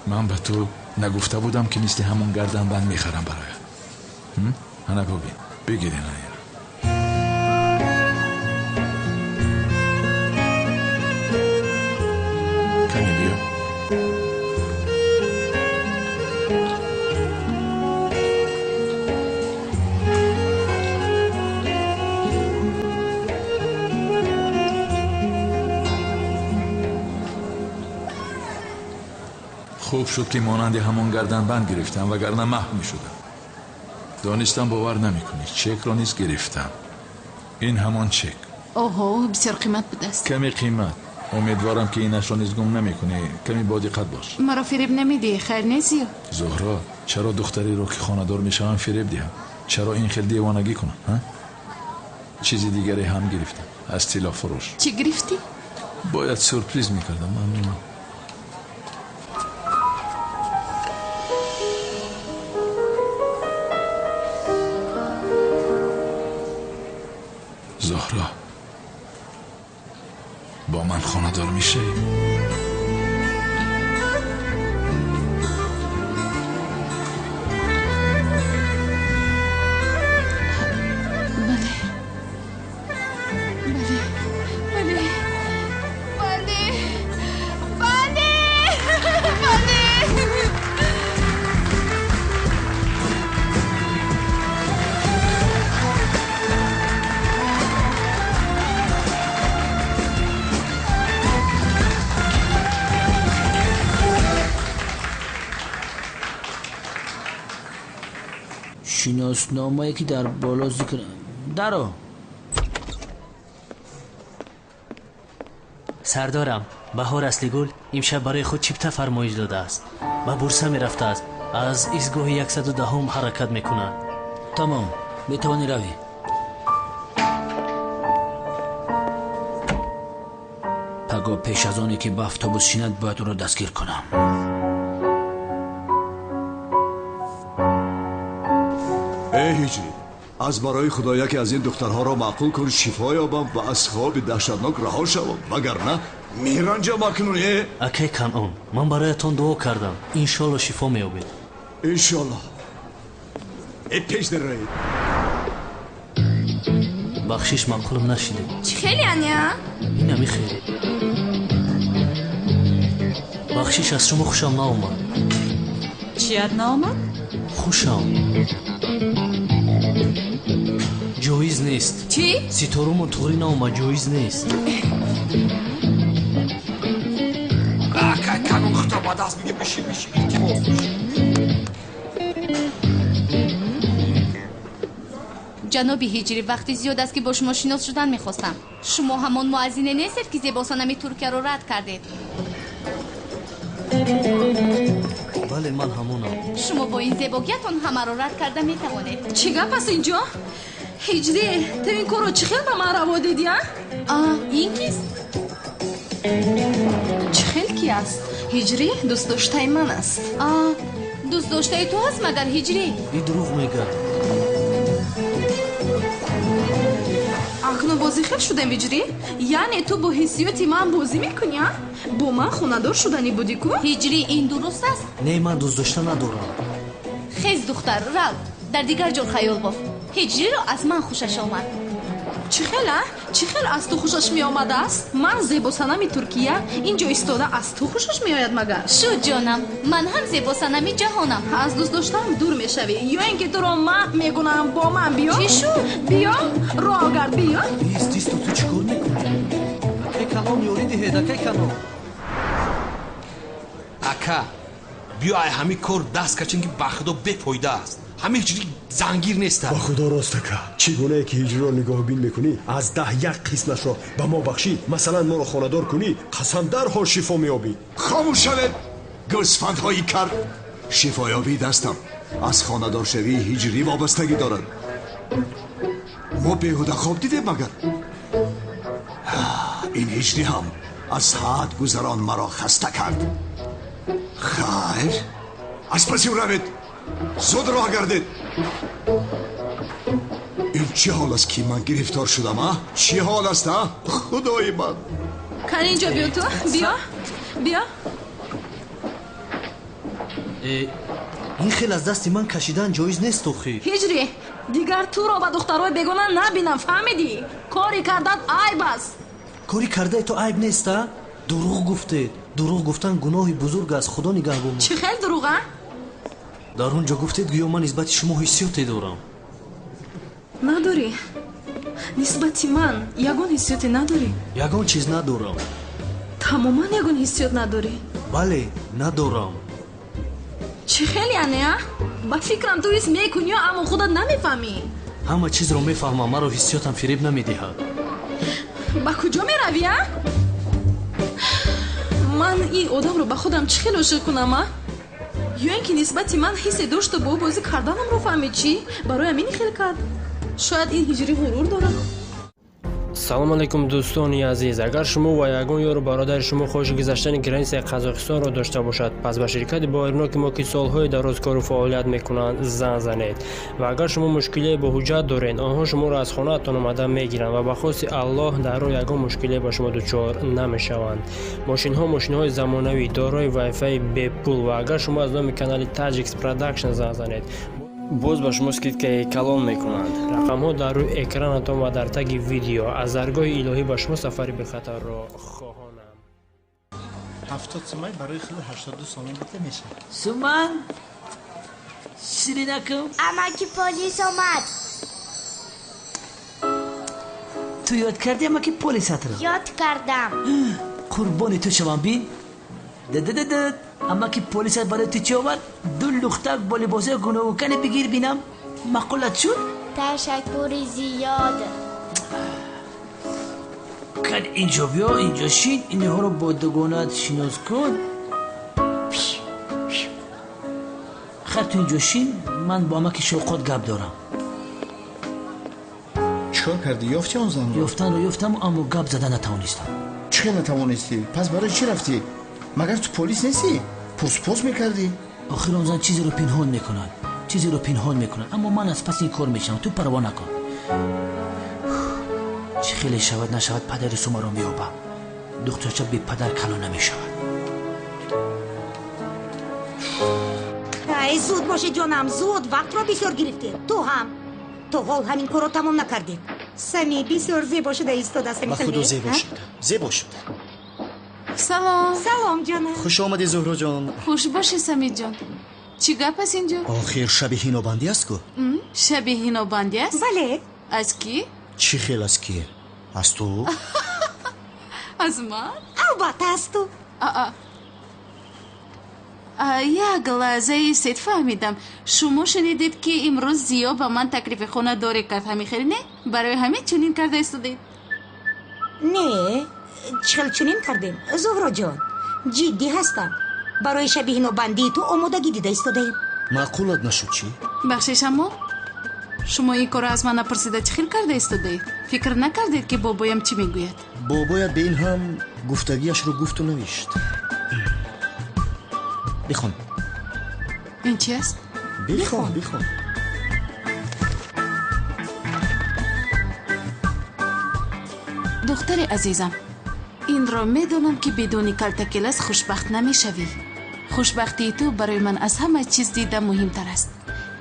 من به تو نگفته بودم که مثل همون گردنبند میخرم برای هنه ببین بگیر اینا کمی بیا. خوب شد که مانند همون گردنبند گرفتم وگرنه محو میشدم. دانستم باور نمیکنی چک را نیز گرفتم. این همان چک. اوه بسیار قیمت بوده است. کمی قیمت. امیدوارم که اینش را نیز گم نمیکنی. کمی با دقت باش. مرا فریب نمیدی خیر نیزی؟ زهرا چرا دختری رو که خانه‌دار میشم فریب دهم؟ چرا این خیلی دیوانگی کنم ها؟ چیزی دیگری هم گرفتم از طلا فروش. چی گرفتی؟ باید سورپرایز میکردم. ممنونم. زهرا با من خانه‌دار میشه؟ شناسنامه‌ای که در بالا ذکر درو. سردارم بهار اصلیگل امشب برای خود چیپته فرمایش داده است و بورسا می رفته است. از ایستگاه 110 حرکت میکند. تمام میتوانی روی. پگاه پیش از آنی که به اتوبوس شیند باید او را دستگیر کنم. هیچی از برای خدایا که از این دخترها را معقول کن شفا یابم و از خواب دهشتناک رها شوم وگرنه میرنجم اکنون. اکی کنون من برایتان دعا کردم انشالله شفا میابید. انشالله. پیش در رای بخشش معقولم نشیده. چی خیلی انیا؟ این همی خیلی بخشش از شما خوشم ناومد. چیت ناومد؟ خوشم جایز نیست. چی؟ ستارمون طوری ناومد جایز نیست. کنون خطا دست میگه بشین التماس جناب هجری وقتی زیاد است که با شما شناس شدن میخواستم. شما همان مؤذن نیستید که زیباسنمی ترکیه رو رد کردید. بله من همونم. شما با این زیباگیتون همه رو رد کرده میتوانید. چی گپ است اینجا؟ هجری تو این کارو چی خیلی به من روا دیدی؟ این کیست؟ چی خیلی کی است؟ هجری دوست داشته من است. دوست داشته تو هست مگر هجری؟ این دروغ میگه. اکنون بازی خیلی شدم هجری؟ یعنی تو با حسیاتی من بازی میکنی؟ با من خونه‌دار شدنی بودی کو؟ هجری این درست است؟ نه من دوست داشته ندارم. خیز دختر رو در دیگر جور خیال باف. هجری رو از من خوشش آمد. چی خیلی از تو خوشش می آمده است؟ من زیبا صنمی ترکیه اینجا ایستاده از تو خوشش می آید مگر؟ شو جانم من هم زیبا صنمی جهانم. از دوست داشتم دور می شوی یا اینکه تو رو من میگونم با من بیا. چی شو؟ بیا راه گرد بیا. ایست تو چیکار میکنی؟ اکی کنون یوری دهید اکی کنون. اکا بیای همین کار دست کچین که بخدا بپایده است. همه هجری زنگیر نیست. با خدا راست که چگونه که هجری رو نگاه بین میکنی از 10 یک قسمش رو به ما بخشی مثلا ما رو خانه‌دار کنی قسم در حال شفا میابی. خاموش شوید گوسفندهایی کر. شفا یابی دستم از خانه‌دار شوی هجری وابستگی دارد. ما بیهوده خواب دیده مگر؟ این هجری هم از حد گذران مرا خسته کرد. خیر از پسی روید زود راه گردید. این چه حال است که من گرفتار شدم؟ چه حال است خدای من؟ کن اینجا بیا تو بیا ин хел аз дасти ман кашидан ҷоиз нест охир. ҳиҷри дигар туро ба духтарои бегона набинам, фаҳмидӣ? Кори кардат айб аст. кори кардаи то айб неста? дурӯғ гуфтед. дурӯғ гуфтан гуноҳи бузург аст. худо нигаҳбон. чӣ хел дурӯға? дар он ҷо гуфтед гӯё ман нисбати шумо ҳиссиёте дорам. надорӣ. нисбати ман ягон ҳиссиёте надорӣ? ягон чиз надорам. тамоман ягон ҳиссиёт надорӣ? бале, надорам. чӣ хел яъне а? ба фикрам ту ҳис мекунӣ аммо худат намефаҳмӣ. ҳама чизро мефаҳмам. маро ҳиссиётам фиреб намедиҳад. ба куҷо меравӣ а? ман ин одамро ба худам чӣ хел ошиқ кунам а? ё ин ки нисбати ман ҳиссе дошту бо бозӣ карданамро фаҳмид чӣ? барои ҳамин хел кард. шояд ин ҳиҷрӣ ғурур дорад. салом алейкум дӯстони азиз. агар шумо ва ягон ёру бародари шумо хоҳиши гузаштани границаи Қазоқистонро дошта бошад, пас ба ширкати боирноки мо ки солҳои дароз кору фаъолият мекунанд занг занед. ва агар шумо мушкилие бо ҳуҷҷат доред, онҳо шуморо аз хонаатон омада мегиранд ва ба хости Аллоҳ дар роҳ ягон мушкилие ба шумо дучор намешаванд. мошинҳои замонавӣ дорои вайфаи бепул ва агар шумо аз номи канали Tajix Production занг занед, боз ба шумо скидкаи калон мекунанд. рақамҳо дар рӯи экранатон ва дар таги видео. аз даргоҳи илоҳӣ ба шумо сафари бехатарро хоҳонам. 70 сумай барои хили 82 сомон бита меша. суман ширинакам. амаки полис омад. ту ёд кардӣ амаки полисатро? ёд кардам. қурбони ту шавам. бин дадададад амаки полисат барои ту чӣ омад? ду лухтак бо либосои гуногункане бигир бинам. маъқулат шуд? ташаккури зиёд. кад инҷо биё, инҷо шин. инҳоро бо дугонат шинос кун. хар ту инҷо шин. ман бо амаки шовқот гап дорам. чикор кардӣ? ёфти он занро? ёфтанро ёфтам, аммо гап зада натавонистам. чӣ хел натавонистӣ? пас барои чӣ рафтӣ? магар ту полис нестӣ? пурспос мекардӣ? охир он зан чизеро пинҳон мекунад. аммо ман аз паси ин кор мешавам. ту парво накун. чӣ хеле шавад нашавад падари сумаро меёбам. духтарча бе падар калон намешавад. ай зуд бошед ҷонам, зуд. вақтро бисёр гирифтед. ту ҳам то ҳол ҳамин корро тамом накардед. сами бисёр зебо шуда истодаст. ба худо зебо шуд. салом. салом ҷонам. хуш омадӣ зуҳро ҷон. хуш бошӣ самид ҷон. чӣ гап аст инҷо? охир шаби ҳинобандӣ аст ку? шаби ҳинобандӣ аст? бале. аз ки? чӣ хел аз ки? аз ту? аз ман? албатта аз ту. як лаҳзаи сед фаҳмидам. шумо шунидед ки имрӯз зиё ба ман таклифи хона дорӣ кард, ҳамин хел не? барои ҳамин чунин карда истодед? не чихел чунин кардем. зуҳро ҷон, ҷиддӣ ҳастам. барои шаби ҳинобандии ту омодагӣ дида истодаем. маъқулат нашуд чӣ? бахшиш, аммо шумо ин корро аз ман напурсида чӣ хел карда истодаед? фикр накардед ки бобоям чӣ мегӯяд? бобоят ба ин ҳам гуфтагиашро гуфту навишт. бихон. ин чӣ аст? бихон. духтари азизам, инро медонам ки бидуни калтакилас хушбахт намешавӣ. хушбахтии ту барои ман аз ҳама чиз дида муҳимтар аст.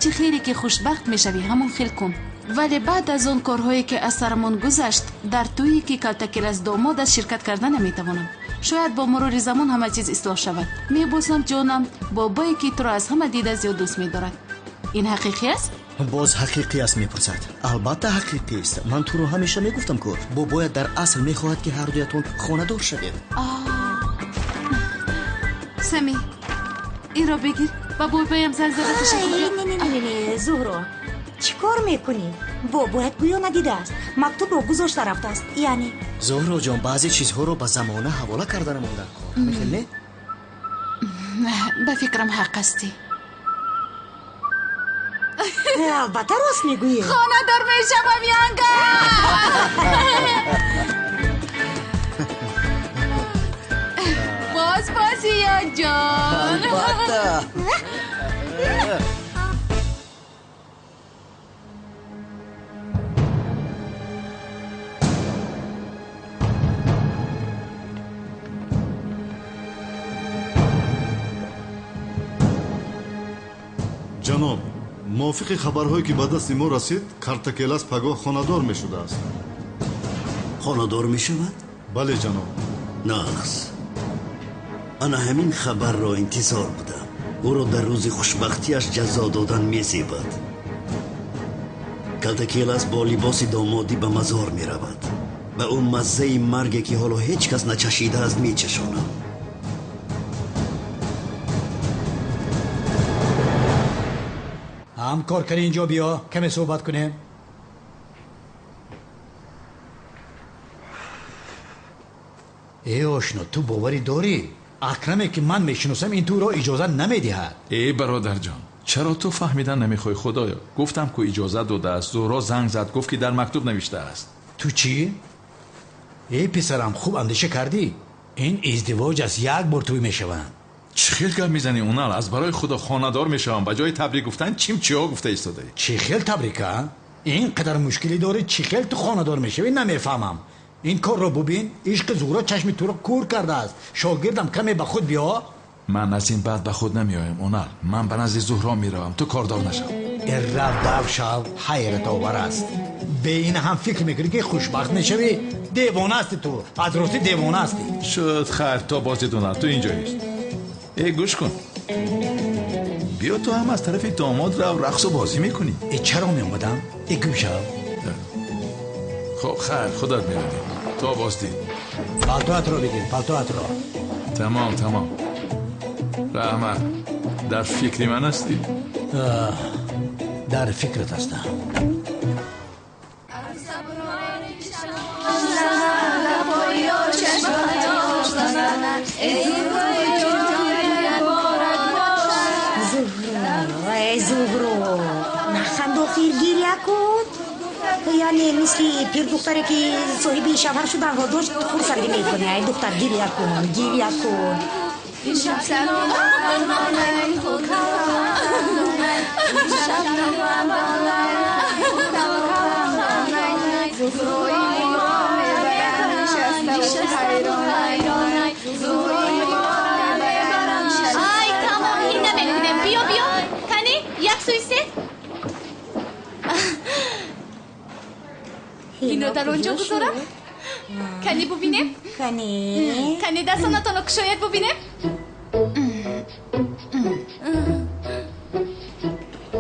чӣ хеле ки хушбахт мешавӣ ҳамон хел кун. вале баъд аз он корҳое ки аз сарамон гузашт, дар тӯе ки калтакилас домод аст ширкат карда наметавонам. шояд бо мурури замон ҳама чиз ислоҳ шавад. мебосам ҷонам, бобое ки туро аз ҳама дида зиёд дӯст медорад. ин ҳақиқӣ аст? боз ҳақиқӣ аст мепурсад. албатта ҳақиқӣ аст. ман туро ҳамеша мегуфтам ку бобоят дар асл мехоҳад ки ҳардуятон хонадор шавед. сами, инро бигир. ба бобоям занг зада не зуҳро, чӣ кор мекунӣ? бобоят гӯё надидааст. мактубро гузошта рафтааст. яъне зуҳро ҷон, баъзе чизҳоро ба замона ҳавола карда намондан. мехел не? ба фикрам ҳақ астӣ. албатта рост мегӯӣ. хонадор мешавам янга. бозбозӣ ҷон. албатта. ҷаноб, мувофиқи хабарҳое ки ба дасти мо расид, Картакелас пагоҳ хонадор мешудааст. хонадор мешавад? бале ҷаноб. нағз. ана ҳамин хабарро интизор будам. ӯро дар рӯзи хушбахтиаш ҷазо додан мезебад. Картакелас бо либоси домодӣ ба мазор меравад ва ӯ маззаи марге ки ҳоло ҳеҷ кас начашидааст мечашонам. ҳамкор кани инҷо биё, каме суҳбат кунем. ошно, ту боварӣ дорӣ? акраме ки ман мешиносам ин туро иҷоза намедиҳад. бародарҷон, чаро ту фаҳмидан намехоҳӣ? худоё, гуфтам ку иҷоза додааст. зӯҳро занг зад, гуфт ки дар мактуб навиштааст. ту чӣ? писарам, хуб андеша кардӣ? ин издивоҷ аст, як бор тӯй мешаванд. чӣ хел гап мезанӣ унал? аз барои худо хонадор мешавам. ба ҷои табрик гуфтан чимчиҳо гуфта истодаӣ. чӣ хел табрика? ин қадар мушкилӣ дорӣ, чӣ хел ту хонадор мешавӣ намефаҳмам. ин корро бубин, ишқи зӯҳро чашми туро кур кардааст. шогирдам, каме ба худ биё. ман аз ин баъд ба худ намеоям унал. ман ба назди зӯҳро меравам. ту кордор нашав. рав шав, ҳайратовар аст. бе ин ҳам фикр мекунӣ ки хушбахт мешавӣ? девона асти ту, аз ростӣ девона асти. шуд хайр, то бозид унал, ту инҷоист. гӯш кун, биё ту ҳам аз тарафи домод рав, рақсу бозӣ мекунӣ. чаро меомадам? гӯшав. хуб хайр, худат меравӣ. то боздид. палтоатро бигир, палтоатро. тамом. раҳмат. дар фикри ман ҳастӣ? дар фикрат ҳастам. зӯҳро, нахандохир гирья кун. яъне мисли пирдухтаре ки соҳиби шавҳар шуданро дошт хурсандӣ мекунӣ. ай духтар, гирья кун. ай тамом, ин намекунем. биё кани як суисе. ино дар онҷо гузорам. кани бубинем. кани дастонатонро кушоед бубинем.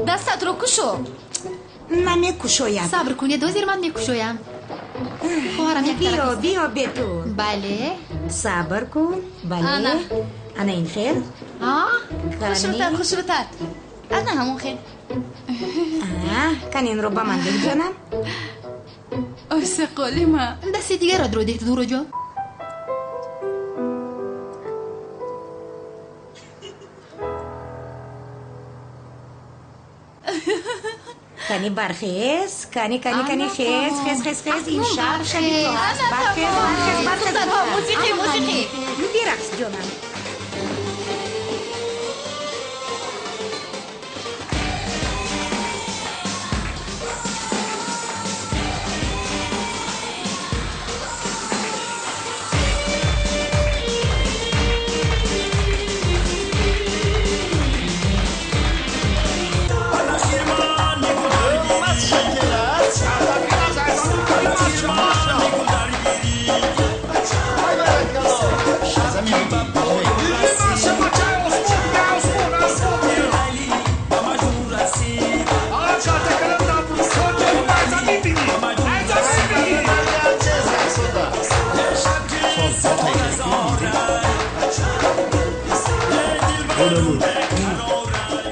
дастатро кушо. намекушоям. сабр кунед, озир ман мекушоям. хоҳарам як биё бетун. бале. сабр кун. бале. ана ин хел. хушрӯтар. ана ҳамон хел. канинро ба ман деҳ ҷонам. ой сақолима. дасти дигарадро деҳ дӯроҷон. кани бархез. кани хез. ин шаб шаби то аст. бархез. мусиқӣ. бирақс ҷонам.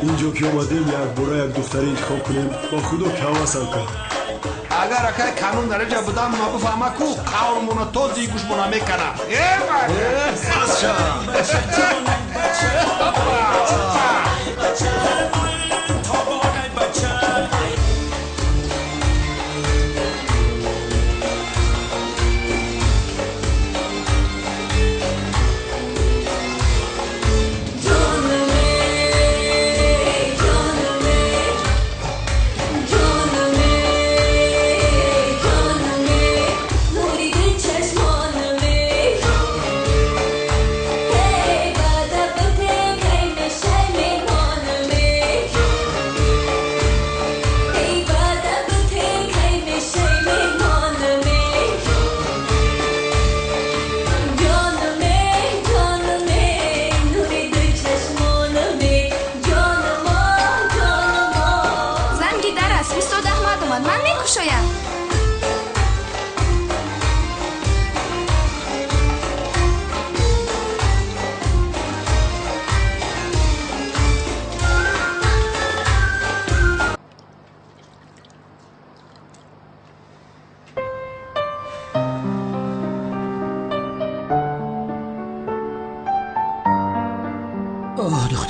اینجا که اومدیم یک باره یک دختری انتخاب کنیم با خدا که حواسم کرد. اگر اکای قانون درجه بودم ما بفهمه کو قهرمونا توزی گوش بنا میکنه. Hey,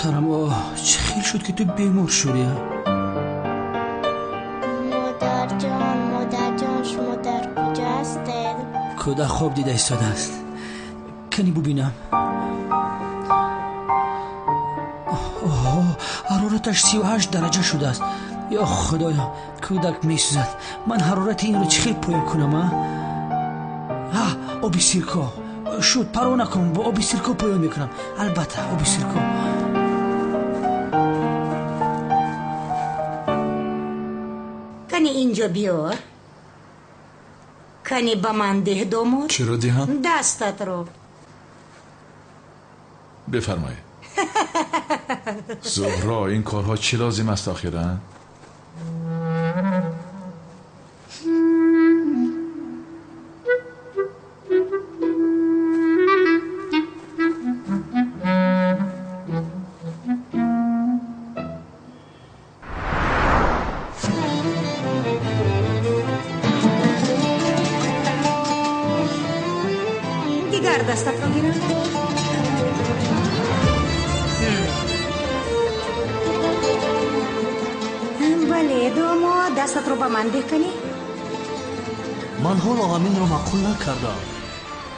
دخترم چه خیلی شد که تو بیمار شدی؟ مادر جان شما در کجا هستید؟ کودک خواب دیده ایستاده است. کنی ببینم. حرارتش 38 درجه شده است. یا خدایا کودک میسوزد. من حرارت این رو چخیل پایین کنم آبی سیرکا شد پرو نکنم با آبی سیرکا پایین میکنم. البته آبی سیرکا. کنی اینجا بیار. کنی با من ده داماد. چرا دهم؟ دستت رو. بفرمایید. زهرا این کارها چی لازم است آخیراً؟ دیگر دستت رو گیرم. بله داماد دستت رو با من ده کنی. من حالا همین رو معقول نکردم.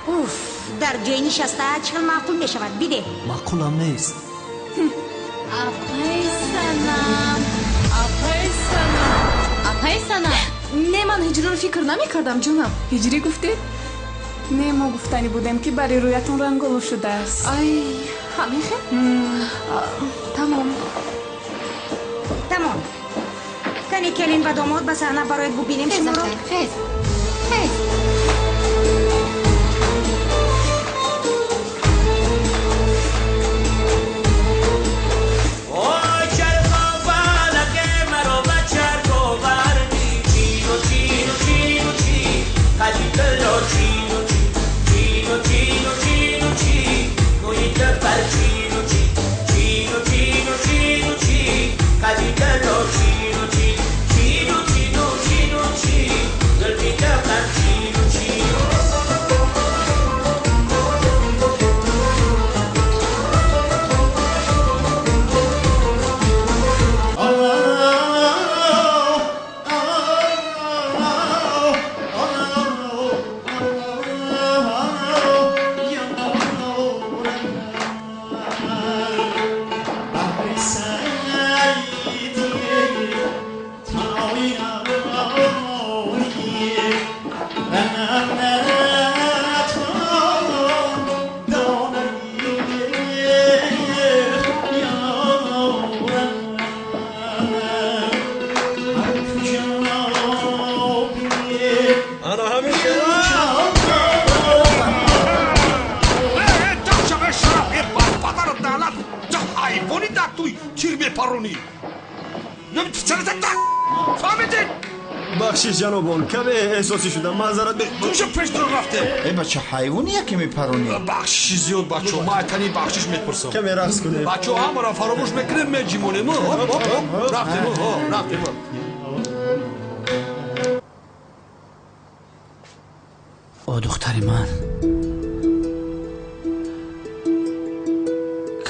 اوف در جای نشسته چقدر معقول می شود. بیده معقولم نیست. آپای سلام. آپای سلام. آپای سلام. نه من هجری رو فکر نمی کردم جونم. هجری گفته؟ نه ما گفتنی بودیم که برای رویتون رنگالو شده است. ای همین خیلی؟ تمام. کنی کلین و داماد به صحنه برایت ببینیم شما رو. خیز. بخشش جنابان کمی احساسی شدم معذرت کجا پیش رو رفته؟ ای بچه حیوانیه که میپرونی؟ بخشش زیاد بچه ما تنی بخشش میپرسم کمی رقص کنیم بچه همه را فراموش میکنیم میجیمونیم رفتیم دختر من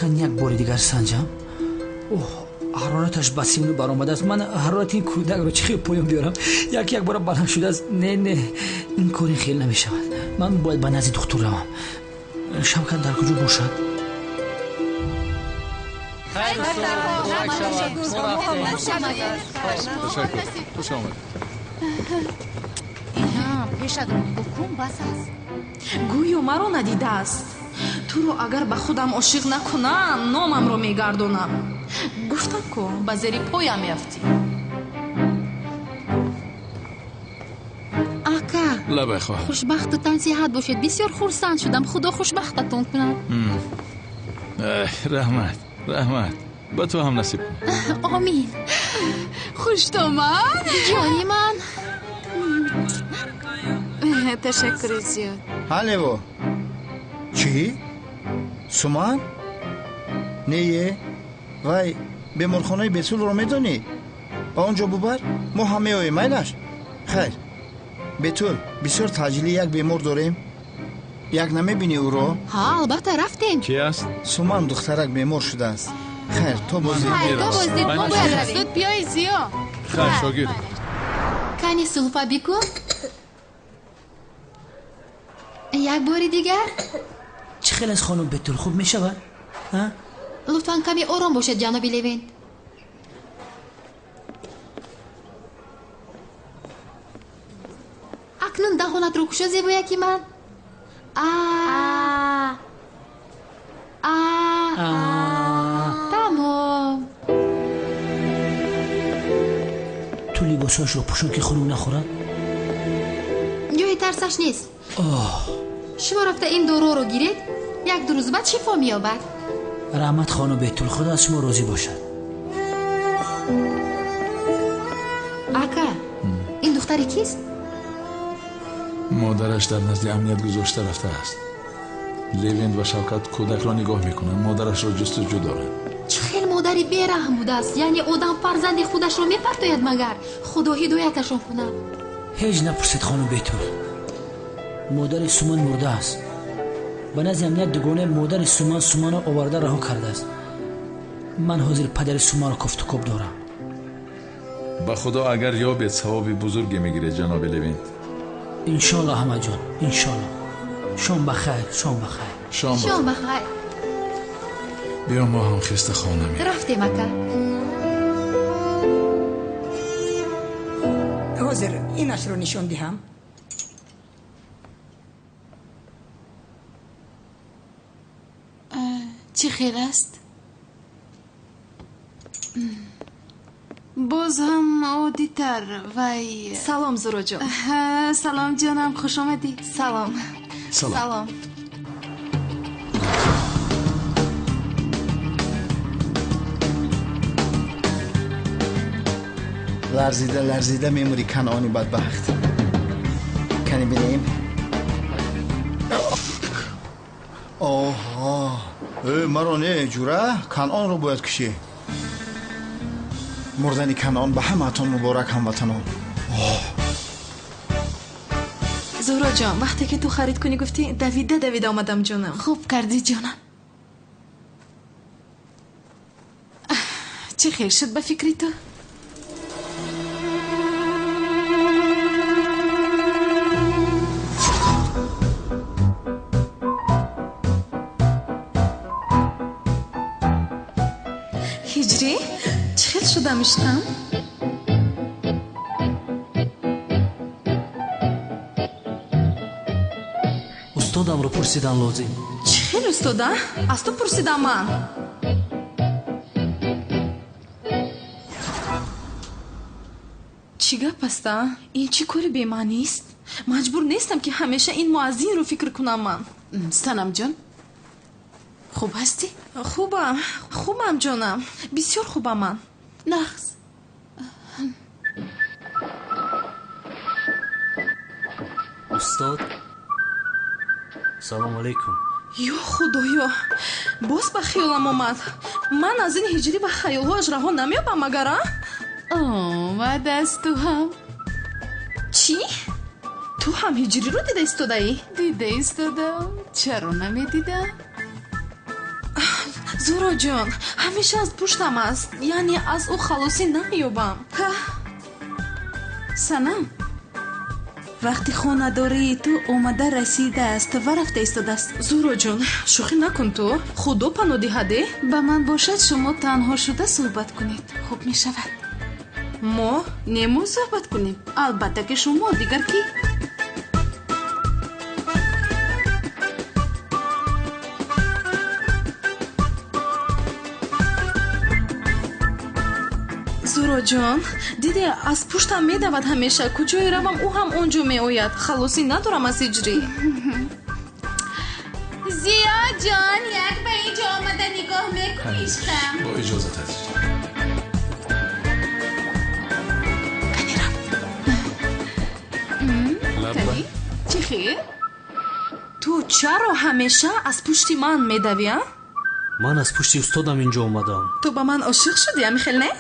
کن یک بار دیگر سنجم. حرارتش بسیار برآمده است. من حرارت این کودک رو چخیل پایین بیارم یک بار بلند شده است. نه این کاری خیلی نمی شود. من باید به نزد دکتر روم. شمکت در کجا باشد؟ خوش آمد. اینا پیش رو بکن بس است. گویو مرا ندیده است. تو رو اگر به خودم عاشق نکنم نامم رو میگردونم. گفتم کن با زیر پایم میافتی. آقا لبه خواهر خوشبختتان صحت باشید. بسیار خرسند شدم. خدا خوشبختتون کند. رحمت با تو هم نصیب کن. آمین. خوش آمد جانی من. تشکر زیاد. حاله چی؟ سومان؟ نیه؟ وای بیمارخانه بیتول رو میدونی؟ با اونجا ببر ما همه اوی میلش. خیر بیتول بسیار تاجیلی یک بیمار داریم. یک نمیبینی او رو؟ ها البته رفتیم. کی است؟ سومان دخترک بیمار شده است. خیر تو بازدید تو بازدید ما باید رویم زود بیای زیا خیر شاگرد کنی سلفا بیکن یک باری دیگر چه خیلی از خانم بتول خوب می شود؟ لطفاً کمی آرام باشد جناب لوین اکنون دهانت رو کشا زیبا یکی من تمام تو لباساش رو پوشون که خانم نخورد؟ جای ترسش نیست شما رفته این دورو رو گیرید یک دو روز بعد شفا میابد رحمت خانم بتول خدا از شما راضی باشد اکا این دختری کیست؟ مادرش در نزد امنیت گذاشته رفته است لوین و شوکت کودک را نگاه میکنند مادرش را جستجو دارند چه خیلی مادری بیرحم بوده است یعنی آدم فرزند خودش را میپرتاید مگر خدا هدایتشون کنه هیچ نپرسید خانم بتول مادر سومان مرده است به نزد امنیت دوگانه مادر سومان را آورده رها کرده است من حاضر پدر سومان را کفت و کب دارم به خدا اگر یابید ثواب بزرگی میگیره جناب لوین انشالله همه جان انشالله شام بخیر شام بخیر شام بخیر بیا ما هم خسته خانه می رفتیم اکا حاضر اینش رو نشان دهم چی خیر است؟ باز هم عادی تر وای سلام زورو جان سلام جانم خوش آمدی سلام سلام لرزیده میموری کنعانی بدبخت کنی بینیم آها مرا نه جوره کنعان رو باید کشی مردنی کنعان به همتون مبارک هموطنان زهرا جان وقتی که تو خرید کنی گفتی دویده آمدم جانم خوب کردی جانم چی خیر شد به فکری تو؟ هجری؟ چی خیل شدم عشقم؟ استادم رو پرسیدن لازم چی خیل استاده؟ از تو پرسیدم من چی گپ است؟ این چی کاری بی‌معنی است؟ مجبور نیستم که همیشه این موازین رو فکر کنم من سنم جان خوب هستی؟ خوبم جانم بسیار خوبم من نخس استاد سلام علیکم یا خدایا باز به خیالم آمد من از این هجری و خیالهاش رها نمیابم مگر آمد از تو هم چی؟ تو هم هجری رو دیده ایستاده ای؟ دیده ایستادم چرا نمیدیدم؟ زورا جان همیشه از پشتم است یعنی از او خلاصی نمیابم سنم وقتی خانداری تو اومده رسیده است و رفته ایستاده است زورا جان شوخی نکن تو خدا پناه دهده به من باشد شما تنها شده صحبت کنید خوب می شود ما نمو صحبت کنیم البته که شما دیگر کی زورا جان دیده از پشتم میدود همیشه کجای روم او هم اونجا میآید خلاصی ندارم از هجری زیا جان یک به اینجا آمده نگاه میکنیشتم با اجازت عزیز کنی؟ چی خیر؟ تو چرا همیشه از پشتی من میدویم؟ من از پشتی استادم اینجا اومدم تو با من عاشق شدی همیخیل نه؟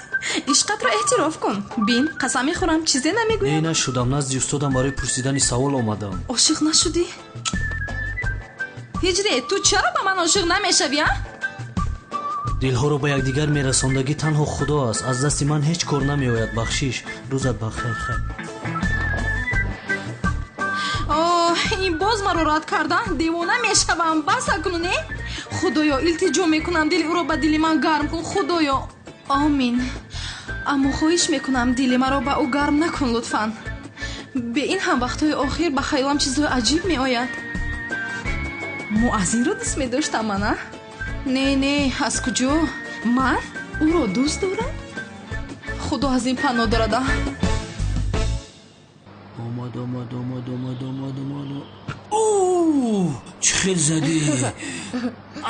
عشقت رو احتراف کن بین قسم میخورم چیزی نمیگویم نه نشدم نزد استادم برای پرسیدن سوال آمدم عاشق نشدی؟ هجری تو چرا با من عاشق نمیشوی؟ дилҳоро ба якдигар мерасондагӣ танҳо худо аст. аз дасти ман ҳеҷ кор намеояд. бахшиш. рӯзат бахайр. хайр. ин боз маро рад карда девона мешавам. бас акну не худоё илтиҷо мекунам дили ӯро ба дили ман гарм кун худоё. омин. аммо хоҳиш мекунам дили маро ба ӯ гарм накун лутфан. бе ин ҳам вақтҳои охир ба хаёлам чизҳои аҷиб меояд. муаззинро дӯст медоштам ман а? не аз куҷо? ман ӯро дӯст дорам? худо аз ин паноҳ дорада. чӣ хел задӣ?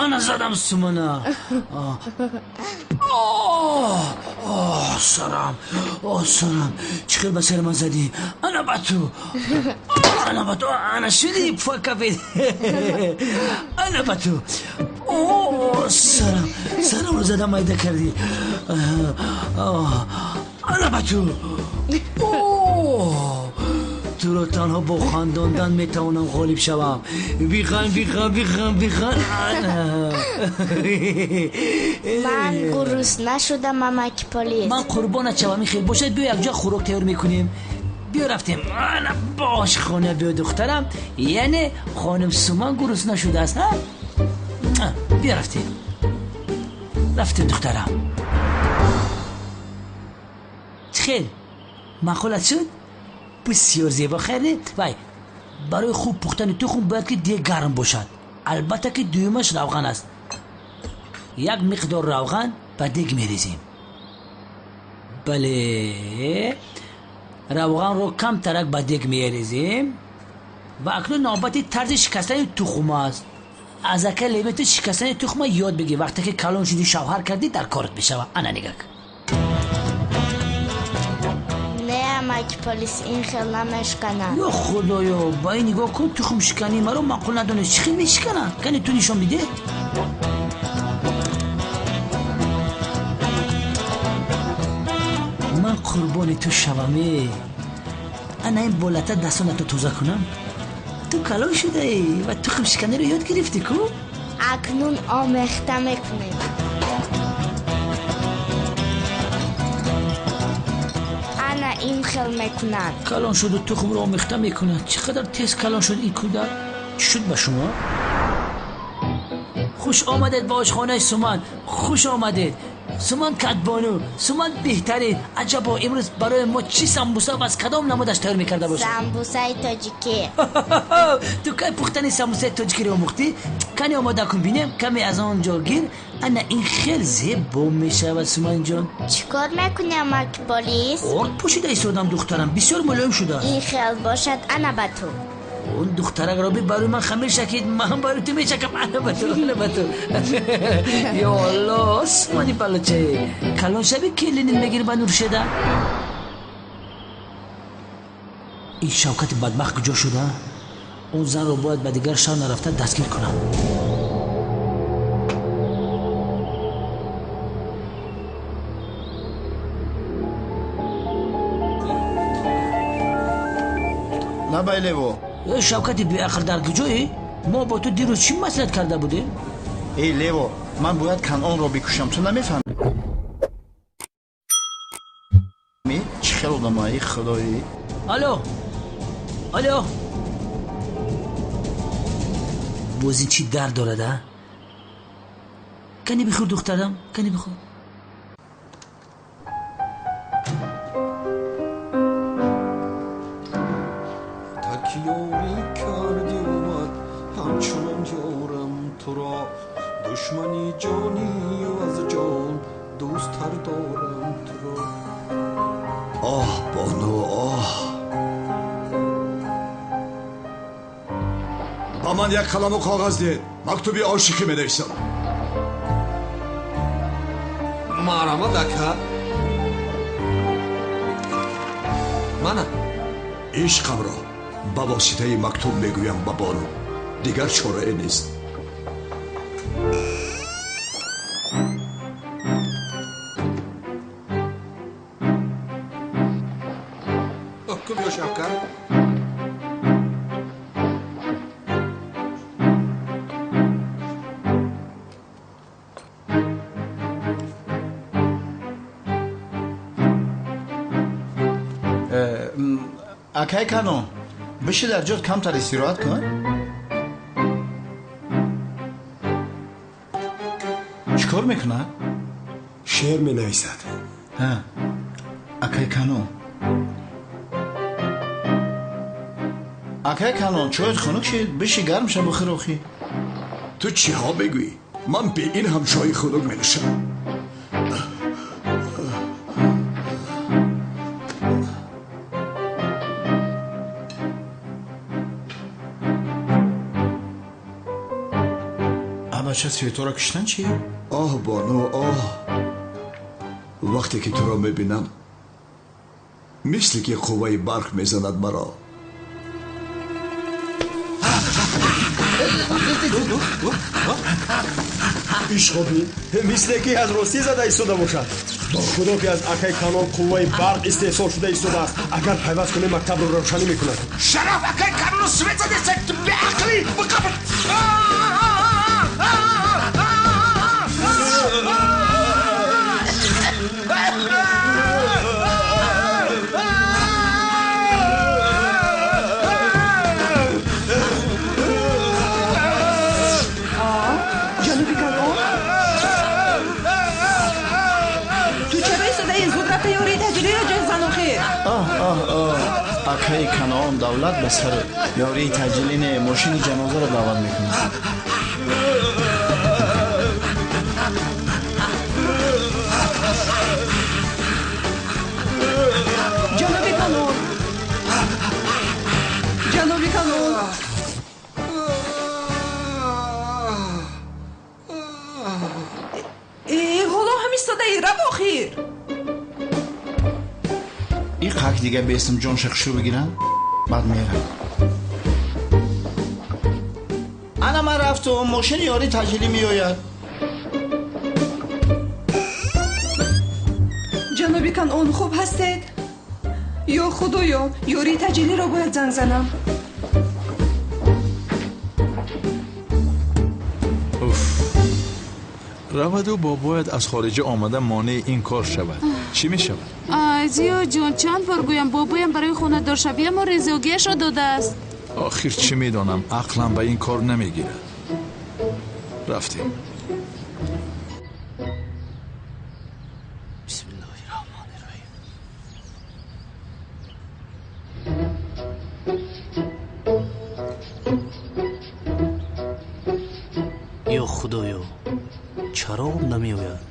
ана задам сумана. сарам чӣ хел ба сари ман задӣ? ана ба ту ана шуди пуфакафед. ана ба ту сарамро задам майда кардӣ. ана ба ту. туро танҳо бо хандондан метавонам ғолиб шавам. бихан. ман гурусна шудам амаки полис. ман қурбонат шавам. михел бошад биё якҷоя хӯрок тайёр мекунем. биё рафтем. ана бош хона биё духтарам. яъне хоним суман гурусна шудааст. биё рафтем духтарам. чӣ хел маъқулат шуд? бисёр зебо. хайре вай барои хуб пухтани тухм бояд ки дег гарм бошад. албатта ки дуюмаш равған аст. як миқдор равған ба дег мерезем. бале равғанро камтарак ба дег мерезем. ва акнун навбати тарзи шикастани тухм аст. аз ака лемету шикастани тухма ёд бигир. вақте ки калон шуди шавҳар кардӣ дар корат мешава. ана нигак. амаки полис ин хел намешканад. ё худоё ба ин нигоҳ кун. тухм шиканӣ маро маъқул надонест. чӣ хел мешиканад? кани ту нишон биде. ман қурбони ту шаваме. ана ин болата дастонату тоза кунам. ту калон шудаӣ ва тухм шиканиро ёд гирифтӣ ку. акнун омехта мекунем. ин хел мекунад. калон шуду тухмро омехта мекунад. чӣ қадар тез калон шуд ин кӯдак. чӣ шуд ба шумо? хуш омадед ба ошхонаи суман. хуш омадед. суман катбону. суман беҳтарин. аҷабо имрӯз барои мо чӣ самбуса ва аз кадом намудаш тайёр мекарда бошад? самбусаи тоҷикӣ. ту кай пухтани самбусаи тоҷикиро омӯхтӣ? кани омода кун бинем. каме аз он ҷо гир. ана ин хел зебо мешавад суманҷон. чӣ кор мекунӣ амаки полис? орд пошида истодам духтарам. бисёр мулоим шудааст. ин хел бошад. ана ба ту. он духтаракро би барои ман хамир шакид. ман барои ту мешакам. ана ба ту. ё алло осмони балочае. калон шаби келинин мегири ба нуршеда. ин шавкати бадбахт куҷо шуда? он занро бояд ба дигар шаҳр нарафта дастгир кунам. набай лево. шавкати беақл дар куҷоӣ? мо бо ту дирӯз чӣ маслиҳат карда будем? эй лево, ман бояд канонро бикушам. ту намефаҳмӣ? чӣ хел одамаи худоӣ? алло боз ин чӣ дард дорад а? кани бихӯр духтарам. кани бихӯр. یاری کردی اومد همچنان یارم تو را دشمنی جانی و از جان دوست تر دارم تو را. آه بانو آه. با من یک قلم و کاغذ ده. مکتوبی عاشقی می‌نویسم. مرحبا دکا. منم. عشقم را با واسطه مکتوب میگویم با بانو. دیگر چاره نیست. Oku biyo Şavkat. акай канон биши дар ҷот камтар истироҳат кун. چی کار میکنه؟ شعر می نویسد. ها اکای کانون اکای کانون چایت خنک شد بشی گرم شد بخیر آخی. تو چی ها بگویی؟ من به این هم چای خنک می نوشم. بچه سویتو را کشتن چی؟ آه بانو آه، وقتی که تو را میبینم مثل که قوه برق میزند مرا. ишқобин мисле ки аз ростӣ зада истода бошад. ба худо ки аз акай канон қувваи барқ истеҳсол шуда истодааст. агар пайваст кунем мактабро равшанӣ мекунад. шараф акай канонро свет задесад беақлӣ бақабр. акай канон давлат ба сар ёрии таъҷилӣ не мошини ҷанозаро даъват мекунад. ҷаноби канон, ҷаноби канон, ҳоло ҳам истодаи рав охир. ин қак дига бестам ҷон шақшо бигирам баъд мерам. ана ман рафтум мошини ёрии таъҷилӣ меояд. ҷаноби канон хуб ҳастед? ё худоё ёрии таъҷилиро бояд занг занам. раваду бо бояд аз хориҷа омада монеи ин кор шавад. чӣ мешавад? зиё ҷон чанд бор гӯям бобоям барои хонадоршавиамо резогияшро додааст. охир чӣ медонам, ақлам ба ин кор намегирад. рафтем. ё худоё чаро об намеояд?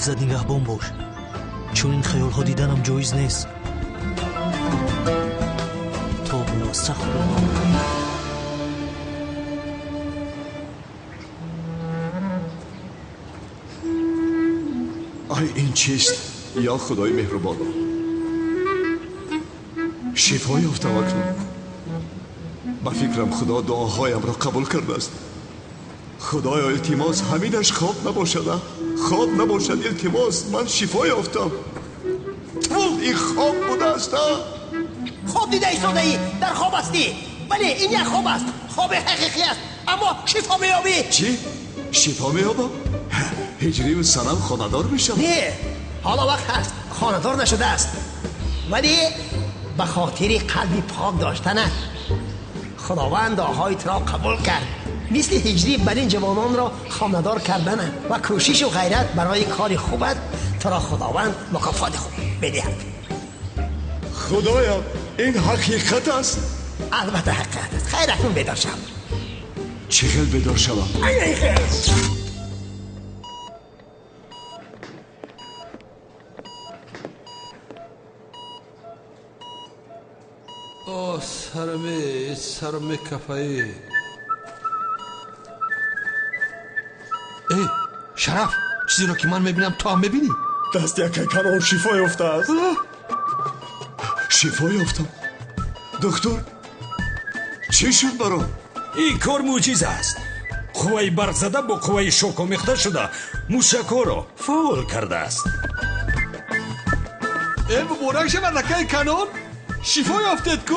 ҳифзат нигаҳбон бош. чунин хаёлҳо диданам ҷоиз нест. тобу астағфируллоҳ. ай ин чист? ё худои меҳрубон, шифо ёфтам акнун. ба фикрам худо дуоҳоямро қабул кардааст. худоё илтимос ҳаминаш хоб набошада, хоб набошад. илтимос ман шифо ёфтам. ту ин хоб будааст. хоб дида истодаӣ, дар хоб ҳастӣ. бале ин як хоб аст, хоби ҳақиқӣ аст, аммо шифо меёбӣ. чӣ? шифо меёбам? هجری و سنم خانه‌دار میشم. نه حالا وقت هست خانه‌دار نشده است، ولی به خاطر قلبی پاک داشتنت خداوند دعاهایت را قبول کرد. مثل هجری بر این جوانان را خانه‌دار کردن و کوشش و غیرت برای کار خوبت تو را خداوند مکافات خوب بدهد. خدایا این حقیقت است؟ البته حقیقت است. خیر اکنون بیدار شو. چه خیل بیدار شوم؟ آه سرمه کفایی. ای شرف، چیزی را که من میبینم تو هم میبینی؟ دست یک کنان شفا یافته است. شفا یافتم؟ دکتر چی شد برام؟ این کار معجزه است. قوه برق زده با قوه شوک آمیخته شده موشک‌ها را فعال کرده است. ای مبارک شود لکه کنان، شفا یافتید کو؟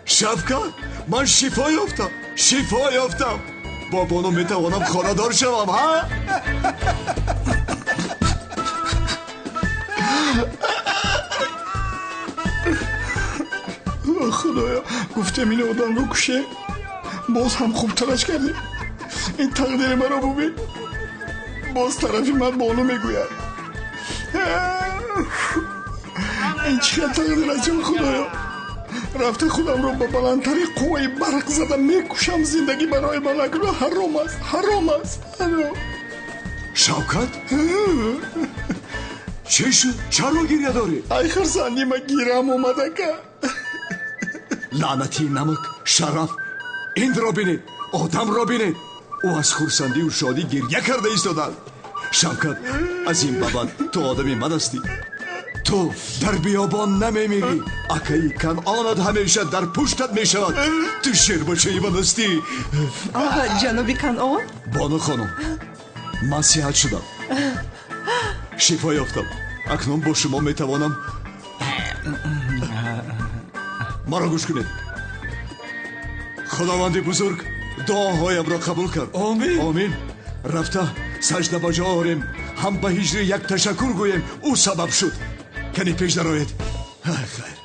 شفقت من شفا یافتم. با بانو میتوانم خانه‌دار شوم ها؟ خدایا گفتم این آدم رو کشه، باز هم خوب ترش کردی. این تقدیر مرا ببین، باز طرفی من بانو میگوید. این چقدر تقدیر است جان خدایا. رفته خودم رو به بلندتری قوه برق زده میکشم. زندگی برای من اکنون حرام است. شوکت چی شد؟ چرا گریه داری؟ ای خرسندی من گیرم اومده که لعنتی نمک شرف، این را بینید، آدم را بینید. او از خرسندی و شادی گریه کرده ایستادن. شوکت از این بابت تو آدمی من هستی. تو در بیابان نمیمیری. اکایی کنعانت همیشه در پشتت میشود. تو شیر بچه من هستی. جنابی کنعان، بانو خانم من صحت شدم، شفا یافتم. اکنون با شما میتوانم. مرا گوش کنید. خداوند بزرگ دعاهایم را قبول کرد. آمین. رفته سجده با جا آوریم، هم به هجری یک تشکر گوییم. او سبب شد. کنی پیش درآید. خیر.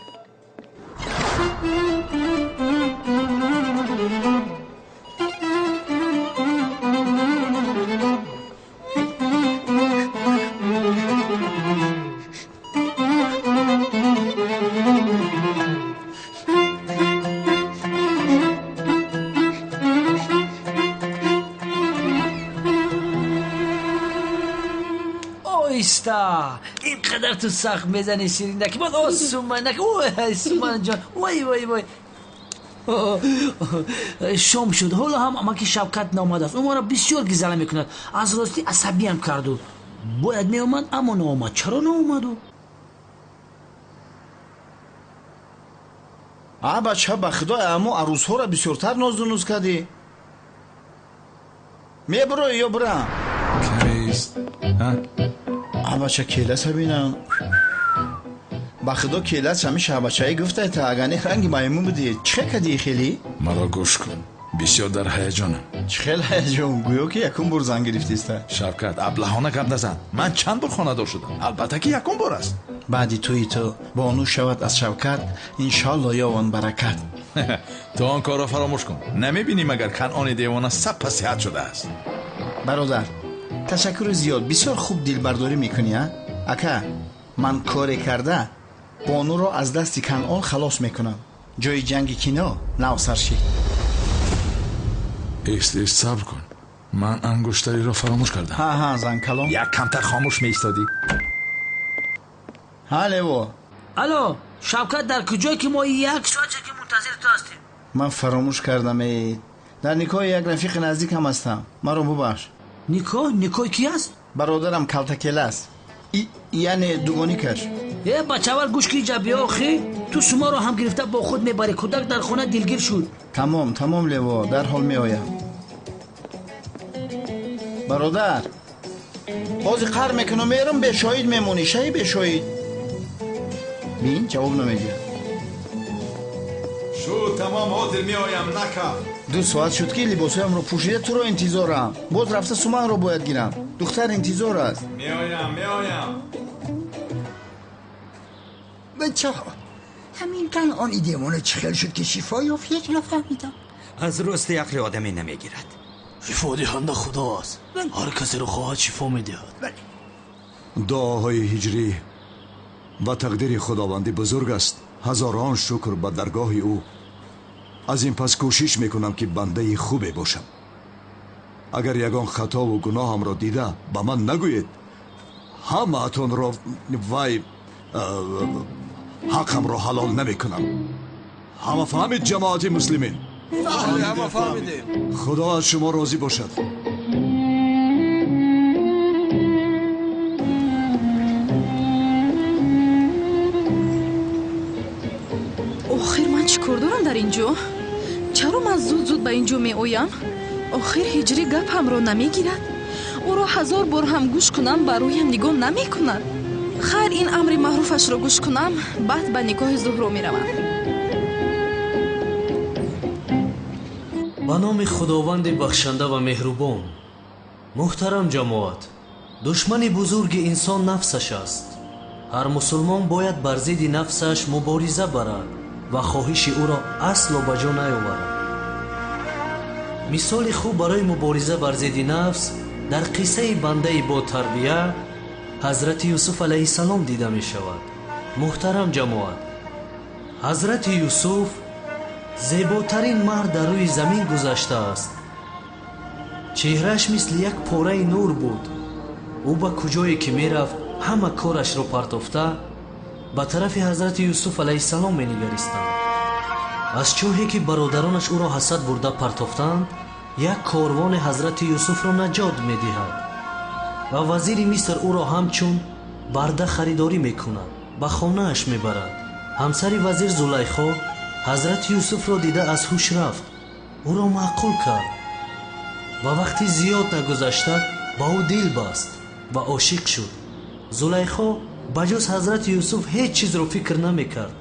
اینقدر تو سخت میزنی شیرینک باز آسومنک. اوه سومن جان، وای شام شد. حالا هم اما که شوکت نامده است. اون را بسیار گزله میکند. از راستی عصبی هم کرد و باید میامد اما نامد. چرا نامد؟ بچه به خدا امو عروس ها را بسیارتر ناز و نوز کردی. میبرو یا برم کمیست بچه کیلس ببینم. به خدا کیلس همیشه بچه‌ای گفته تا اگه رنگ میمون بودی. چه کدی خیلی؟ مرا گوش کن، بسیار در هیجانم. چه هیجان؟ گویا که یکم بار زنگ گرفتی است. شوکت ابلهانه گپ نزن. من چند بار خانه‌دار شدم. البته که یکم بار است. بعدی تو بانو شود از شوکت انشالله یا وان برکت. تو آن کارا فراموش کن. نمیبینی مگر کنعان دیوانه سب صحت شده است؟ برادر تشکر زیاد، بسیار خوب دلبرداری میکنی. اکا من کاری کرده بانو را از دست کنعان خلاص میکنم. جای جنگ کینا نو سرشی. ایست صبر کن. من انگشتری را فراموش کردم. ها زن کلام. یک کمتر خاموش میستادی. الو شوکت در کجایی که ما یک ساعته که منتظر تو هستیم؟ من فراموش کردم. در نکاح یک رفیق نزدیک هم هستم. مرا ببخش. نکاح کی است؟ برادرم کلتکل است. یعنی دوگانی کش. بچه‌وار گوش کی جبی آخی تو شما رو هم گرفته با خود میبری. کودک در خانه دلگیر شد. تمام لیوا در حال می آیم. برادر بازی قهر میکنم میرم به شاهد میمونی. شایی به شاهد بین جواب نمیگیره. شو تمام حاضر میایم نکا. 2 ساعت شد که لباسایم رو پوشیده تو رو انتظارم. باز رفته سومن رو باید گیرم. دختر انتظار است. میایم. بچه ها همین کن آن ایدهمان چخل شد که شفا یافت هیچ نفهمیدم. از رست عقل آدمی نمیگیرد. شفا دهنده خداست. هر کسی رو خواهد شفا میدهد. دعاهای هجری و تقدیر خداوندی بزرگ است. هزاران شکر به درگاه او. از این پس کوشش میکنم که بنده خوبه باشم. اگر یگان خطا و گناهم را دیده به من نگویید، همه اتون را وای حقم را حلال نمیکنم. همه فهمید جماعت مسلمین؟ همه فهمیدیم. خدا از شما راضی باشد. آخر من چیکار دارم در اینجا؟ چرا من زود به اینجا می آیم؟ آخر هجری گپم را نمیگیرد؟ او را 1000 بار هم گوش کنم برویم نگاه نمی کند. خیر این امر معروفش را گوش کنم بعد به نگاه زهرا می روم. به نام خداوند بخشنده و مهربان. محترم جماعت، دشمن بزرگ انسان نفسش است. هر مسلمان باید بر ضد نفسش مبارزه برد و خواهش او را اصلا به جا نیاورد. مثال خوب برای مبارزه بر ضد نفس در قصه بنده با تربیه حضرت یوسف علیه السلام دیده می شود. محترم جماعت، حضرت یوسف زیباترین مرد در روی زمین گذشته است. چهرهش مثل یک پاره نور بود. او به کجایی که می رفت همه کارش را پرتافته به طرف حضرت یوسف علیه السلام می نگریستند. از چاهی که برادرانش او را حسد برده پرتافتند، یک کاروان حضرت یوسف را نجات می دهد و وزیر مصر او را همچون برده خریداری می کند. به خانه اش می برد. همسر وزیر زلیخا حضرت یوسف را دیده از هوش رفت. او را معقول کرد و وقتی زیاد نگذشته با او دل بست و عاشق شد. زلیخا بجز حضرت یوسف هیچ چیز را فکر نمی کرد.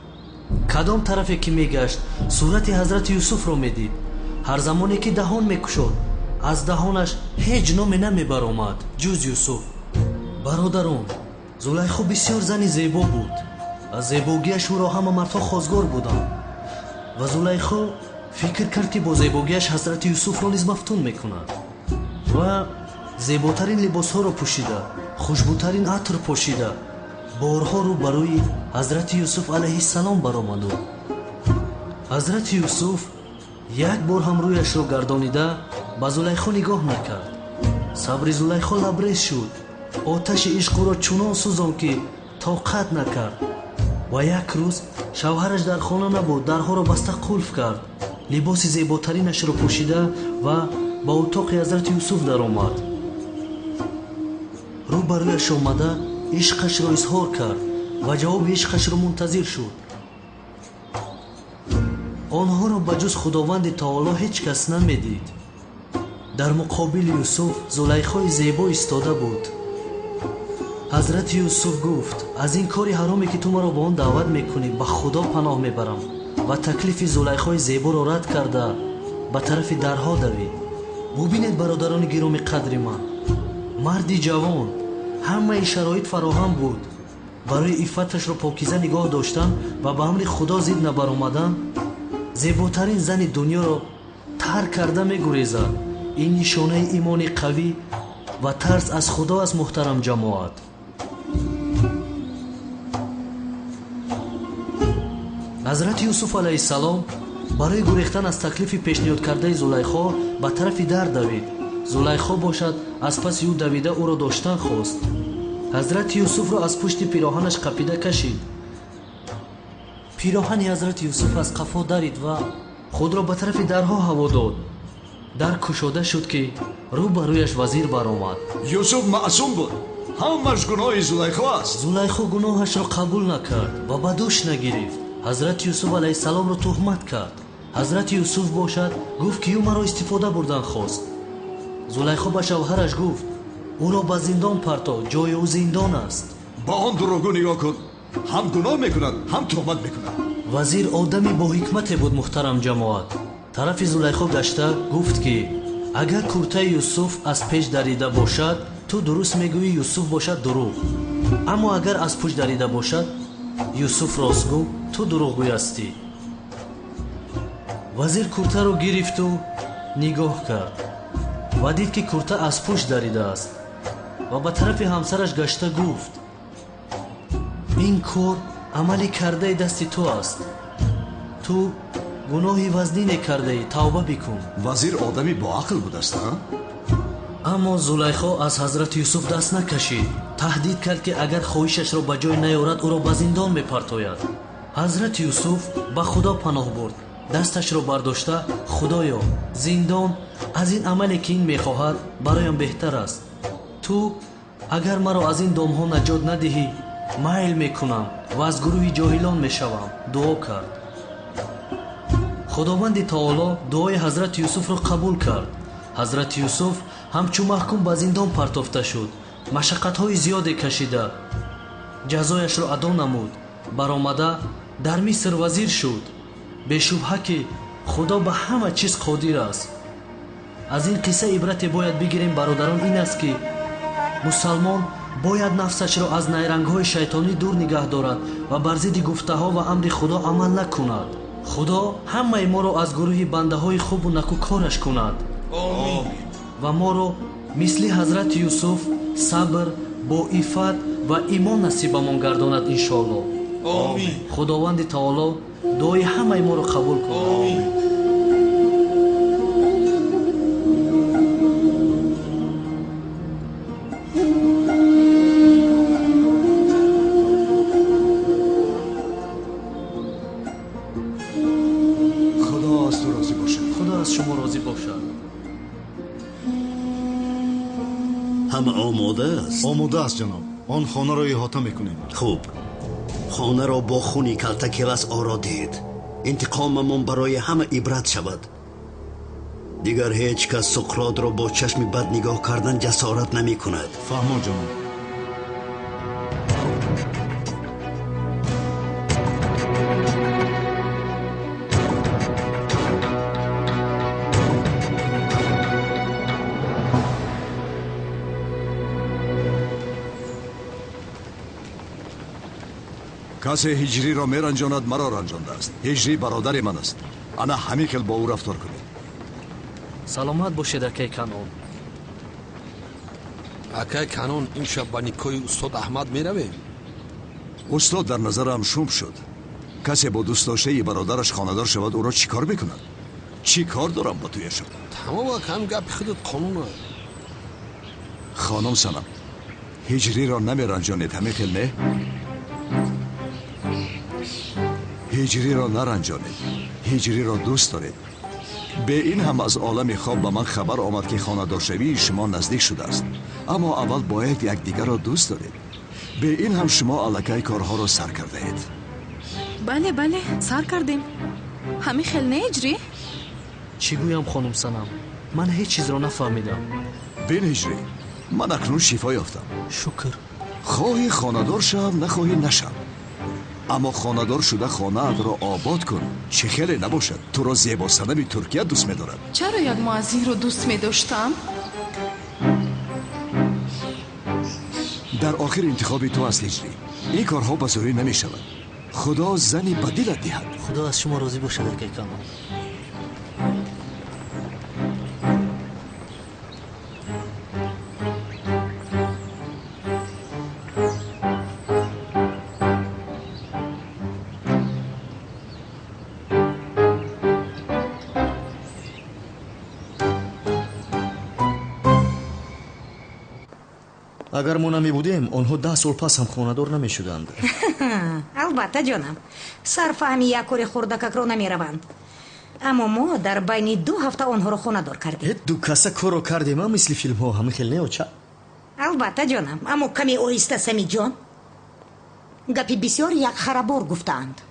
کدام طرفی که می گشت صورت حضرت یوسف را می دید. هر زمانی که دهان می کشد از دهانش هیچ نامی نمی برآمد جز یوسف. برادران، زلیخا بسیار زنی زیبا بود. از زیباگیش او را همه مردها خواستگار بودند و زلیخا فکر کرد که با زیباگیش حضرت یوسف را نیز مفتون می کند و زیباترین لباس ها را پوشیده، خوشبوترین عطر پوشیده بارها رو بروی حضرت یوسف علیه السلام برآمد. حضرت یوسف یک بار هم رویش را گردانیده به زلیخا نگاه نکرد. صبر زلیخا لبریز شد. آتش عشق او را چنان سوزاند که طاقت نکرد و یک روز شوهرش در خانه نبود. درها را بسته قلف کرد. لباس زیباترینش را پوشیده و با اتاق حضرت یوسف در آمد. رو برویش آمده عشقش را اظهار کرد و جواب عشقش را منتظر شد. آنها را بجز خداوند تعالی هیچ کس نمیدید. در مقابل یوسف زلیخای زیبا ایستاده بود. حضرت یوسف گفت از این کاری حرامی که تو مرا با آن دعوت میکنی به خدا پناه میبرم و تکلیف زلیخای زیبا را رد کرده به طرف درها دوید. ببینید برادران گرامی قدر من، مردی جوان، همه شرایط فراهم بود برای عفتش را پاکیزه نگاه داشتن و به امر خدا ضد نبرآمدن. زیباترین زن دنیا را ترک کرده میگریزد. این نشانه ایمان قوی و ترس از خدا است. محترم جماعت، حضرت یوسف علیه السلام برای گریختن از تکلیف پیشنهاد کرده زلیخا به طرف در دوید. زلیخا باشد از پس او دویده او را داشتن خواست. حضرت یوسف را از پشت پیراهنش قپیده کشید. پیراهن حضرت یوسف از قفا درید و خود را به طرف درها هوا داد. در کشاده شد که رو بر رویش وزیر برآمد. یوسف معصوم بود. همش گناه زلیخا است. زلیخا گناهش را قبول نکرد و به دوش نگرفت. حضرت یوسف علیه السلام را تهمت کرد. حضرت یوسف باشد گفت که او مرا استفاده بردن خواست. زلیخا به شوهرش گفت او را به زندان پرتاب، جای او زندان است. با آن دروغگو نگاه کن. هم گناه میکنند هم تهمت میکنند. وزیر آدمی با حکمت بود محترم جماعت. طرف زلیخا گشته گفت که اگر کورتای یوسف از پیش دریده باشد تو درست میگویی یوسف باشد دروغ، اما اگر از پشت دریده باشد یوسف راستگو تو دروغگوی هستی. وزیر کورتا رو گرفت و نگاه کرد و دید که کورتا از پشت دریده است و به طرف همسرش گشته گفت این کار عملی کرده دست تو است، تو گناهی وزنی کرده، توبه بکن. وزیر آدمی با عقل بود است. اما زلیخا از حضرت یوسف دست نکشید، تهدید کرد که اگر خواهشش را به جای نیارد او را به زندان میپرتاید. حضرت یوسف به خدا پناه برد، دستش را برداشته خدایا زندان از این عملی که این میخواهد برایم بهتر است، تو اگر مرا از این دامها نجات ندهی میل میکنم و از گروه جاهلان میشوم. دعا کرد. خداوند تعالی دعای حضرت یوسف را قبول کرد. حضرت یوسف همچون محکوم به زندان پرتافته شد، مشقت‌های زیادی کشیده، جزایش را ادا نمود، برآمده در مصر وزیر شد. بی‌شبهه که خدا به همه چیز قادر است. از این قصه عبرت باید بگیریم برادران، این است که مسلمان باید نفسش را از نیرنگ‌های شیطانی دور نگه دارد و بر ضد گفته‌ها و امر خدا عمل نکند. خدا همه ما را از گروه بنده‌های خوب و نکوکارش کند. آمین. و ما را مثل حضرت یوسف صبر با عفت و ایمان نصیبمان گرداند انشاءالله. آمین. خداوند تعالی دعای همه ما را قبول کند. آمین. خدا از تو راضی باشد. خدا از شما راضی باشد. همه آماده است؟ آماده است جناب. آن خانه را احاطه میکنیم. خوب، خانه را با خونی کلتکلس آرادید. انتقاممون برای همه عبرت شود. دیگر هیچ کس سقراط را با چشم بد نگاه کردن جسارت نمی کند. فهمان جناب. کسی هجری را میرنجاند مرا رنجانده است. هجری برادر من است. انا همین خیل با او رفتار کنید. سلامت باشید اکای کنون. اکای کنون این شب با نیکوی استاد احمد میرویم. استاد در نظرم شوم شد. کسی با دوست داشته برادرش خاندار شود او را چی کار بکند؟ چی کار دارم با توی شد؟ تمام کم گپ خودت قانونه. خانم سنم هجری را نمیرنجانید همین خیل نه؟ هجری را نرنجانید. هجری را دوست دارید. به این هم از عالم خواب به من خبر آمد که خانه‌دارشوی شما نزدیک شده است، اما اول باید یکدیگر را دوست دارید. به این هم شما الکی کارها را سر کرده اید. بله بله سر کردیم. همین خیل نه هجری؟ چی گویم خانم سنم؟ من هیچ چیز را نفهمیدم. بین هجری من اکنون شفا یافتم. شکر. خواهی خانه‌دار شو نخواهی نشو، اما خانه‌دار شده خانه‌ات را آباد کن. چه خیلی نباشد تو را زیبا صنم ترکیه دوست می‌دارد. چرا یک معزی رو دوست می‌داشتم؟ در آخر انتخاب تو است هجری. این کارها به زوری نمی‌شود. خدا زنی بدیلت دهد. خدا از شما راضی باشد اکای کنون. اگر ما نمی بودیم آنها 10 سال پس هم خانه‌دار نمی شدند. البته جانم، سرفهمی یک کار خردکک را نمی روند. اما ما در بین 2 هفته آنها را خانه‌دار کردیم. 2 کاسه کار را کردیم مثل فیلم ها همین خیلی نه چه؟ البته جانم، اما کمی آهسته سمی جان. گپی بسیار یک خرابار گفتند.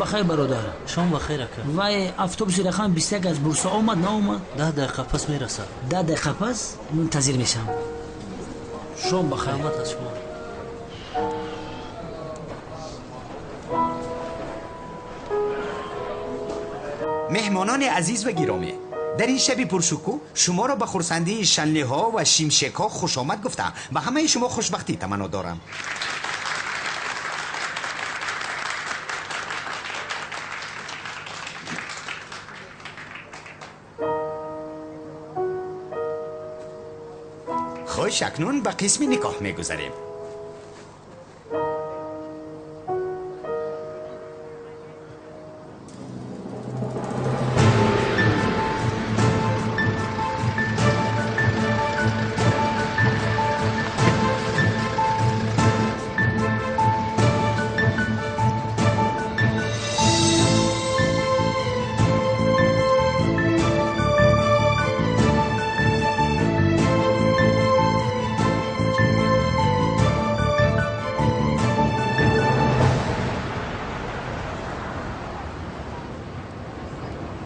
بخیر برادر. شام بخیر اکا. وای اتوبوس رقم 21 از بورسا آمد نه اومد؟ 10 دقیقه پس میرسه. 10 دقیقه پس منتظر میشم. شام بخیر. رحمت از شما. مهمانان عزیز و گرامی، در این شب پرشکوه شما را به خرسندی شنلی ها و شیمشک ها خوش آمد گفتم و همه شما خوشبختی تمنا دارم. خوش، اکنون به قسم نکاح میگذاریم.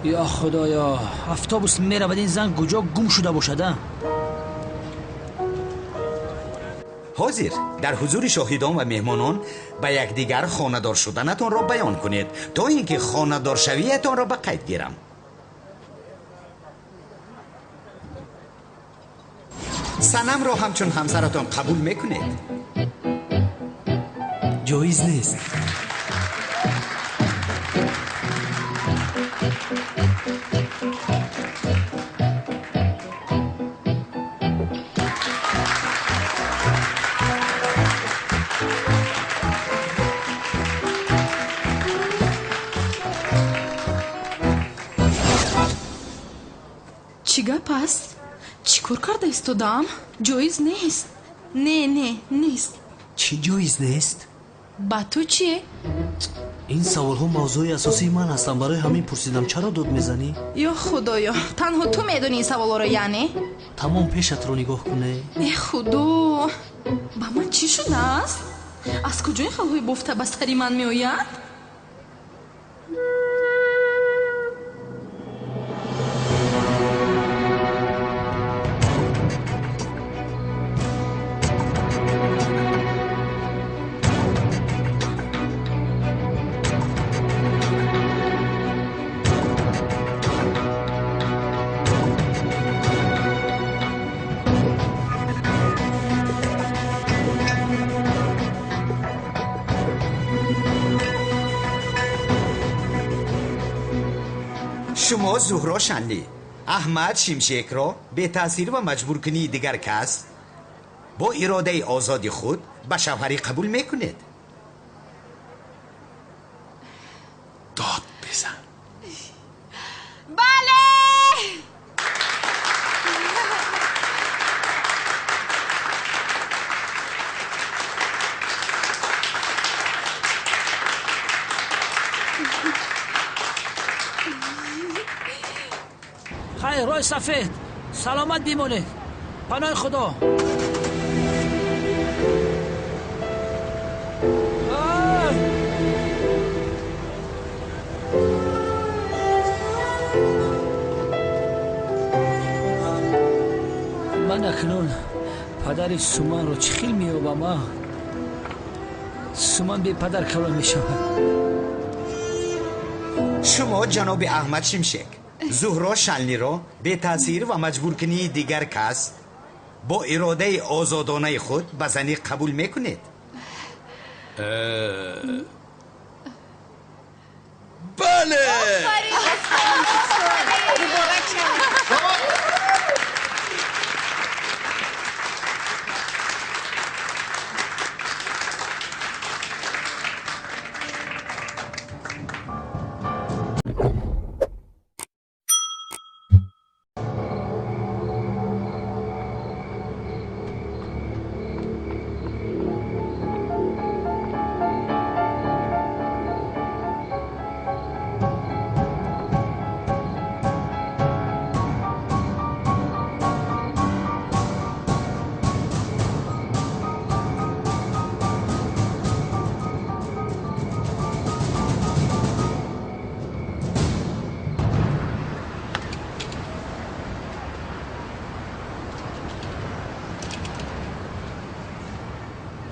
یا خدایا اتوبوس میره و این زن کجا گم شده باشده؟ حاضر در حضور شاهدان و مهمانان به یکدیگر خانه‌دار شدنتان را بیان کنید تا اینکه خانه‌دار شویتان را به قید گیرم. صنم را همچون همسرتان قبول میکنید؟ جایز نیست. چی گپ است؟ چی کار کرده ایستادم؟ جایز نیست. نه نیست. چی جایز نیست؟ با تو چیه؟ این سوال ها موضوع اساسی من هستم. برای همین پرسیدم چرا داد میزنی؟ یا خدایا تنها تو میدونی این سوال ها رو یعنی؟ تمام پیشت رو نگاه کنه. ای خدا با من چی شده است؟ از کجا این خلهای بفته به سری من میآید؟ شما زهرا شنلی احمد شیمشک را به تاثیر و مجبور کنی دیگر کس با اراده آزاد خود به شوهری قبول میکنید؟ داد بزن. بله. خیر رای سفید سلامت بیمونه پناه خدا. من اکنون پدر سومان رو چخیل میابم. سومان به پدر کلان میشود. شما جناب احمد شیمشک زهرا شنلی را به تاثیر و مجبور کنی دیگر کس با اراده آزادانه خود به زنی قبول میکنید؟ بله.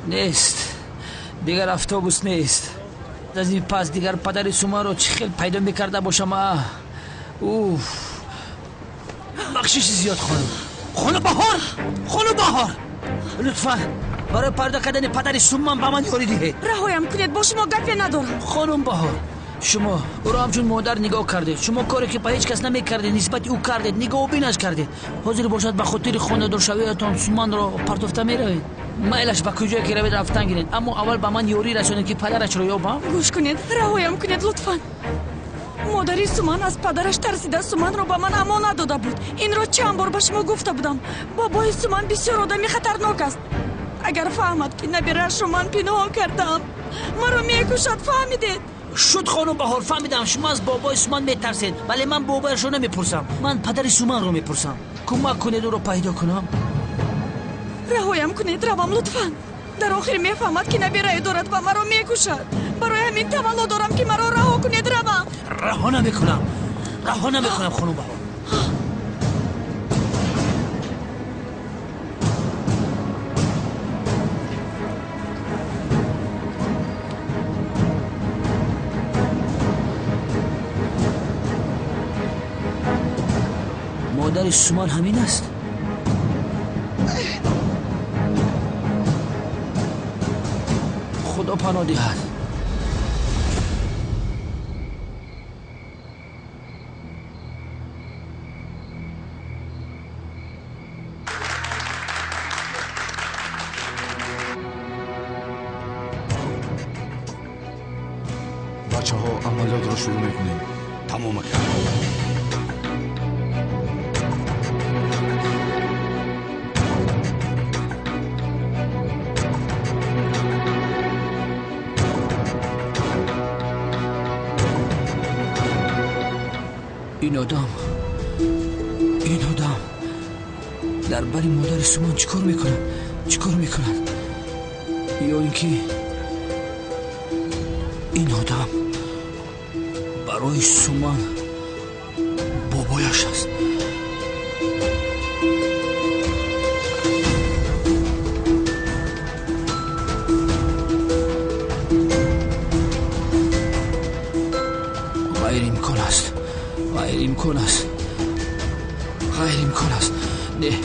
نیست دیگر افطوبوس نیست از این پس دیگر پدر سومان رو چه خیلی پیدا میکرده باشم اوف بخشش زیاد خانم بهار لطفا برای پیدا کردن پدر سومان با من یاری دیه رهایم کنید با شما گپی ندارم خانم بهار شما او را همچون مادر نگاه کرده شما کاری که به هیچ کس نمیکرده نسبت او کرده نگاه و بینش کرده حاضر باشد به خاطر خانه‌دار شویتان سومان را پرتفته میروید میلش به کجا که روید رفتن گیرید اما اول به من یاری رسونید که پدرش را یابم گوش کنید رهایم کنید لطفا مادری سومان از پدرش ترسیده سومان را به من امانت داده بود این را چند بار به شما گفته بودم بابای سومان بسیار آدمی خطرناک است اگر فهمد که نبیرش را من پنهان کردم مرا میکشد فهمیدید شد خانم بهار فهمیدم شما از بابای سومان میترسید ولی من بابایش رو نمیپرسم من پدر سومان رو میپرسم کمک کنید او رو پیدا کنم رهایم کنید روم لطفا در آخر میفهمد که نبیره دارد و مرا میکشد برای همین تمنا دارم که مرا رها کنید روم رها نمیکنم خانم بهار مادر سومان همین است خدا پناه دهد بچه ها عملیات رو شروع میکنیم تمام کرد این آدم در بری مادر سومان چیکار میکنن یا اینکه این آدم برای سومان بابایش است غیر امکان است نه